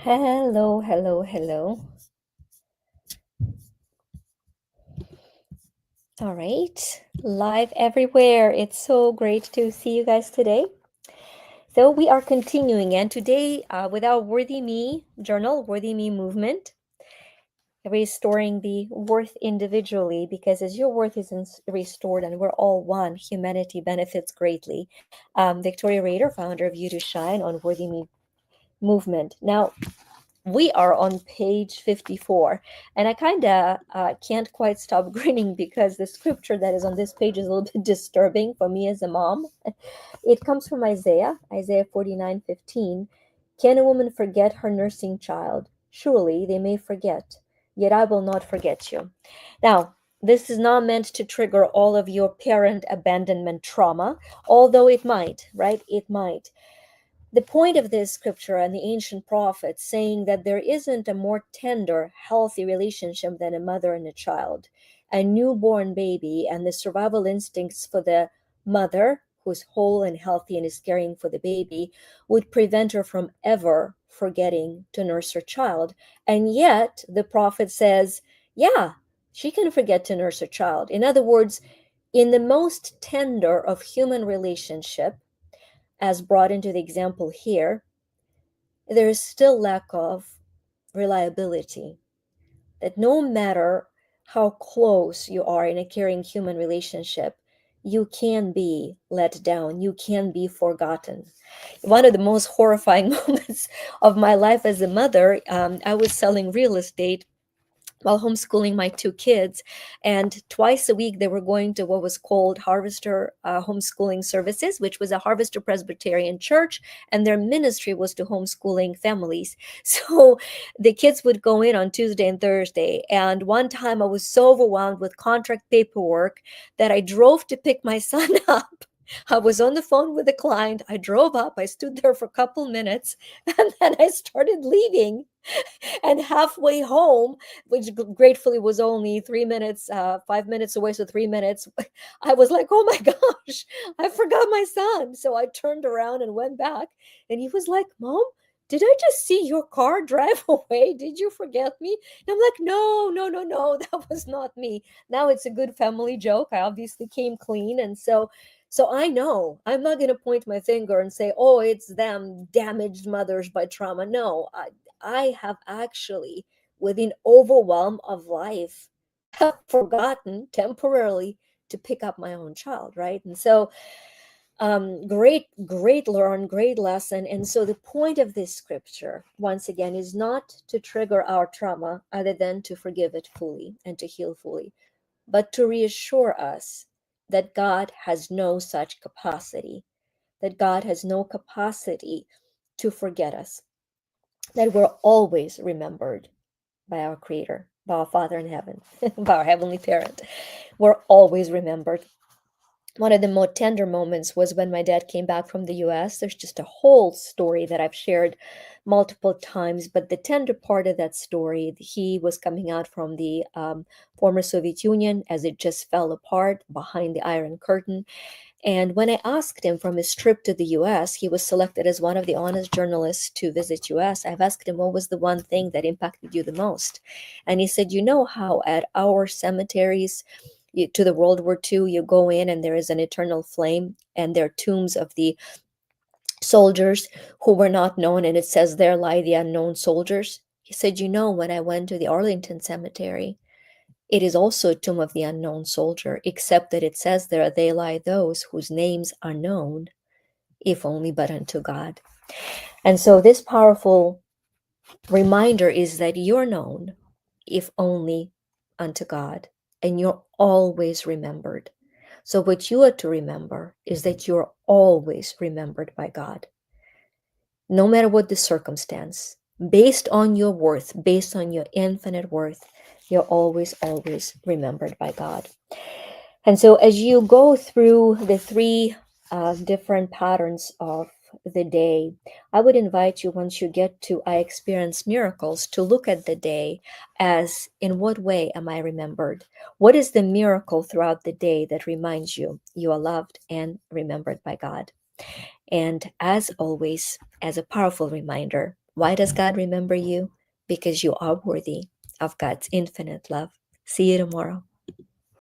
Hello, hello, hello. All right, live everywhere. It's so great to see you guys today. So, we are continuing, and today with our Worthy Me journal, Worthy Me movement, restoring the worth individually, because as your worth is restored and we're all one, humanity benefits greatly. Victoria Rader, founder of You to Shine, on Worthy Me movement. Now, we are on page 54, and I kind of can't quite stop grinning because the scripture that is on this page is a little bit disturbing for me as a mom. It comes from Isaiah 49:15. Can a woman forget her nursing child? Surely they may forget, yet I will not forget you. Now, this is not meant to trigger all of your parent abandonment trauma, although it might, right? It might. The point of this scripture and the ancient prophets saying that there isn't a more tender, healthy relationship than a mother and a child. A newborn baby and the survival instincts for the mother, who's whole and healthy and is caring for the baby, would prevent her from ever forgetting to nurse her child. And yet, the prophet says, yeah, she can forget to nurse her child. In other words, in the most tender of human relationship, as brought into the example here, there is still lack of reliability. That no matter how close you are in a caring human relationship, you can be let down, you can be forgotten. One of the most horrifying moments of my life as a mother, I was selling real estate while homeschooling my two kids. And twice a week, they were going to what was called Harvester Homeschooling Services, which was a Harvester Presbyterian church. And their ministry was to homeschooling families. So the kids would go in on Tuesday and Thursday. And one time I was so overwhelmed with contract paperwork that I drove to pick my son up. I was on the phone with the client. I drove up. I stood there for a couple minutes and then I started leaving. And halfway home, which gratefully was only 3 minutes, 5 minutes away, so 3 minutes, I was like, oh my gosh, I forgot my son. So I turned around and went back, and he was like, Mom, did I just see your car drive away? Did you forget me? And I'm like, no, no, no, no, that was not me. Now it's a good family joke. I obviously came clean. And so I know I'm not going to point my finger and say, oh, it's them damaged mothers by trauma. No, I have actually, within overwhelm of life, have forgotten temporarily to pick up my own child, right? And so, great lesson. And so, the point of this scripture, once again, is not to trigger our trauma, other than to forgive it fully and to heal fully, but to reassure us that God has no such capacity, that God has no capacity to forget us, that we're always remembered by our Creator, by our Father in heaven, by our Heavenly Parent. We're always remembered. One of the more tender moments was when my dad came back from the US. There's just a whole story that I've shared multiple times, but the tender part of that story, he was coming out from the former Soviet Union as it just fell apart behind the Iron Curtain. And when I asked him from his trip to the US, he was selected as one of the honest journalists to visit US. I've asked him, what was the one thing that impacted you the most? And he said, you know how at our cemeteries, to the World War II, you go in and there is an eternal flame, and there are tombs of the soldiers who were not known, and it says there lie the unknown soldiers. He said, you know, when I went to the Arlington Cemetery, it is also a tomb of the unknown soldier, except that it says there, they lie those whose names are known, if only but unto God. And so this powerful reminder is that you're known, if only unto God, and you're always remembered. So what you are to remember is that you're always remembered by God, no matter what the circumstance, based on your worth, based on your infinite worth, you're always, always remembered by God. And so, as you go through the three different patterns of the day, I would invite you, once you get to I experience miracles, to look at the day as, in what way am I remembered? What is the miracle throughout the day that reminds you you are loved and remembered by God? And as always, as a powerful reminder, Why does God remember you? Because you are worthy of God's infinite love. See you tomorrow.